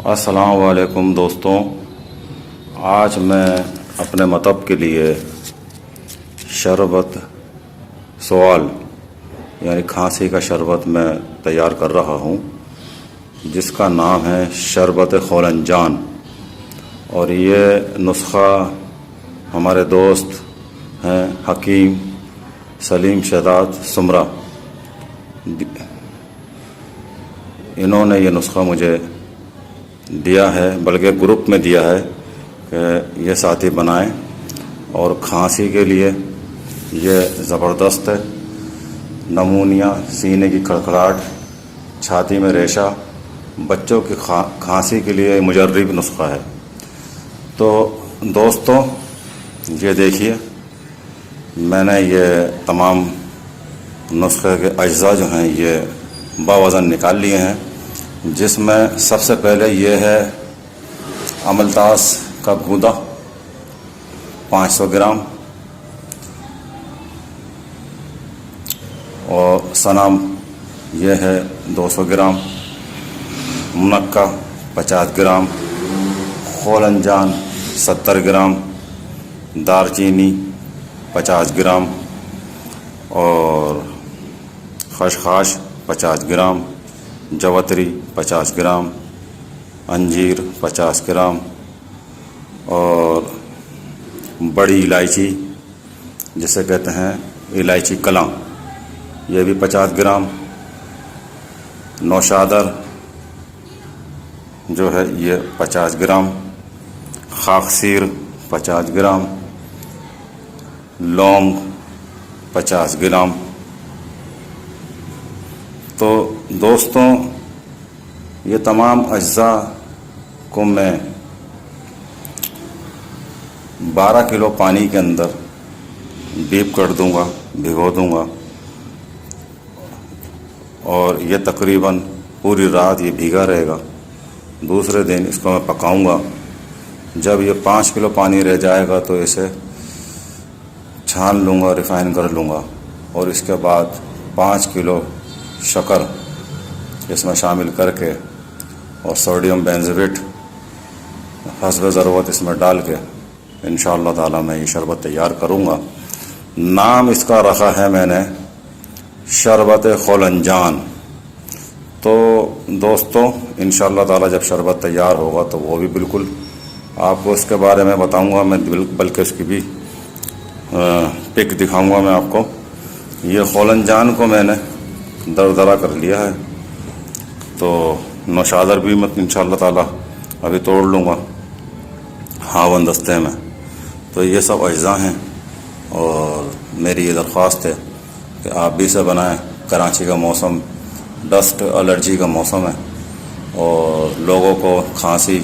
अस्सलाम वालेकुम दोस्तों। आज मैं अपने मतब के लिए शरबत सवाल यानी खांसी का शरबत मैं तैयार कर रहा हूँ, जिसका नाम है शरबत खौलनजान। और ये नुस्खा हमारे दोस्त हैं हकीम सलीम शहजाद सुमरा, इन्होंने ये नुस्खा मुझे दिया है, बल्कि ग्रुप में दिया है कि ये साथी बनाएं। और खांसी के लिए ये ज़बरदस्त है। नमूनिया, सीने की खड़खड़ाहट, छाती में रेशा, बच्चों की खांसी के लिए मुजर्रिब नुस्खा है। तो दोस्तों ये देखिए, मैंने ये तमाम नुस्खे के अज्जा जो हैं ये बावज़न निकाल लिए हैं, जिसमें सबसे पहले ये है अमलतास का गूदा 500 ग्राम और सनम ये है 200 ग्राम, मुनक्का 50 ग्राम, खौलनजान 70 ग्राम, दारचीनी 50 ग्राम और खसखस 50 ग्राम, जवतरी 50 ग्राम, अंजीर 50 ग्राम और बड़ी इलायची जिसे कहते हैं इलायची कलां ये भी 50 ग्राम, नौशादर जो है ये 50 ग्राम, खाकसीर 50 ग्राम, लौंग 50 ग्राम। तो दोस्तों ये तमाम अज्जा को मैं 12 किलो पानी के अंदर डीप कर दूंगा, भिगो दूंगा और ये तकरीबन पूरी रात ये भीगा रहेगा। दूसरे दिन इसको मैं पकाऊंगा। जब ये 5 किलो पानी रह जाएगा तो इसे छान लूँगा, रिफ़ाइन कर लूँगा और इसके बाद 5 किलो शक्कर इसमें शामिल करके और सोडियम बेंज़ोएट हस्ब ज़रूरत इसमें डाल के इंशाअल्लाह ताला मैं ये शरबत तैयार करूँगा। नाम इसका रखा है मैंने शरबत खौलनजान। तो दोस्तों इंशाअल्लाह ताला जब शरबत तैयार होगा तो वो भी बिल्कुल आपको इसके बारे में बताऊँगा मैं, बल्कि उसकी भी पिक दिखाऊँगा मैं आपको। ये खौलनजान को मैंने दरदरा कर लिया है, तो नौशादर भी मैं इंशाअल्लाह ताला अभी तोड़ लूँगा हावन दस्ते में। तो ये सब अज्जा हैं और मेरी ये दरख्वास्त है कि आप भी इसे बनाएं। कराची का मौसम डस्ट एलर्जी का मौसम है और लोगों को खांसी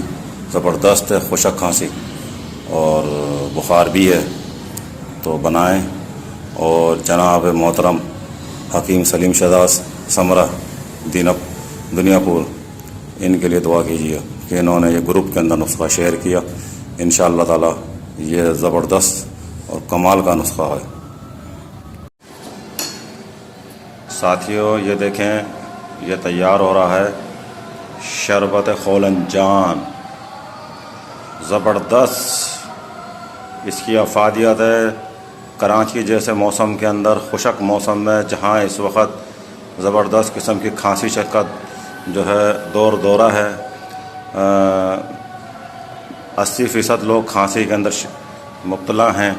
ज़बरदस्त है, खुशक खांसी और बुखार भी है, तो बनाएं। और जनाब मोहतरम हकीम सलीम शहजाद समरा दुनियापुर, इनके लिए दुआ कीजिए कि इन्होंने ये ग्रुप के अंदर नुस्खा शेयर किया। इंशाअल्लाह ताला ये ज़बरदस्त और कमाल का नुस्खा है। साथियों ये देखें, ये तैयार हो रहा है शरबत खौलनजान। ज़बरदस्त इसकी अफादियत है। कराची जैसे मौसम के अंदर, खुशक मौसम में, जहाँ इस वक्त ज़बरदस्त किस्म की खांसी का जो है दौरा है, 80% लोग खांसी के अंदर मुब्तला हैं,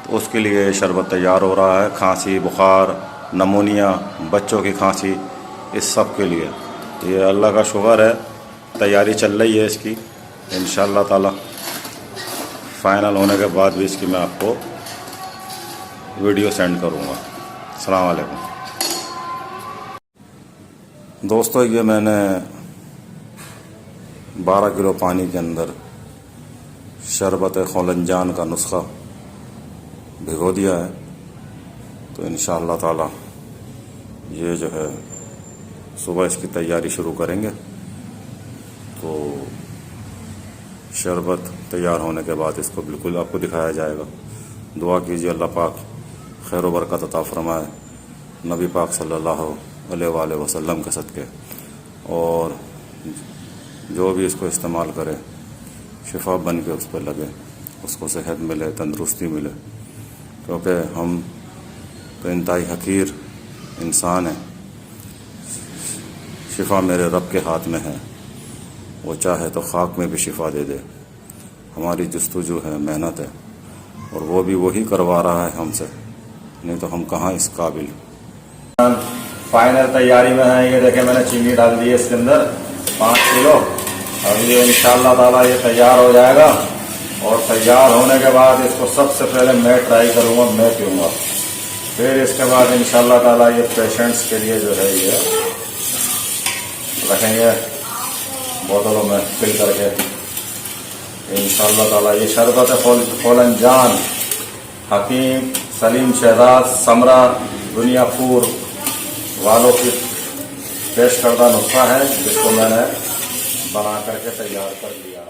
तो उसके लिए शरबत तैयार हो रहा है। खांसी, बुखार, नमूनिया, बच्चों की खांसी, इस सब के लिए ये अल्लाह का शुक्र है तैयारी चल रही है इसकी। इंशाअल्लाह ताला फ़ाइनल होने के बाद भी इसकी मैं आपको वीडियो सेंड करूँगा। अस्सलाम वालेकुम दोस्तों, ये मैंने 12 किलो पानी के अंदर शरबत खौलनजान का नुस्खा भिगो दिया है। तो इंशाअल्लाह ताला ये जो है सुबह इसकी तैयारी शुरू करेंगे। तो शरबत तैयार होने के बाद इसको बिल्कुल आपको दिखाया जाएगा। दुआ कीजिए अल्लाह पाक खैर व बरकत अता फरमाए नबी पाक सल्लल्लाहु अलैहि वसल्लम के सदक़े। और जो भी इसको इस्तेमाल करे शिफा बन के उस पर लगे, उसको सेहत मिले, तंदुरुस्ती मिले, क्योंकि हम तो इंतहाई हकीर इंसान हैं। शिफा मेरे रब के हाथ में है, वो चाहे तो खाक में भी शिफा दे दे। हमारी जस्तुजू है, मेहनत है, और वो भी वही करवा रहा है हमसे, नहीं तो हम कहाँ इस काबिल। फाइनल तैयारी में है। ये देखें मैंने चीनी डाल दी है इसके अंदर 5 किलो। अब ये इंशाल्लाह ताला ये तैयार हो जाएगा, और तैयार होने के बाद इसको सबसे पहले मैं ट्राई करूँगा, मैं पीऊँगा। फिर इसके बाद इंशाल्लाह ताला ये पेशेंट्स के लिए जो है ये रखेंगे बोतलों में फिल करके इंशाल्लाह ताला। ये शरबत फौलनजान हकीम सलीम शहजाद समरा दुनियापुर वालों की पेश करदा नुस्खा है, जिसको मैंने बना करके तैयार कर लिया।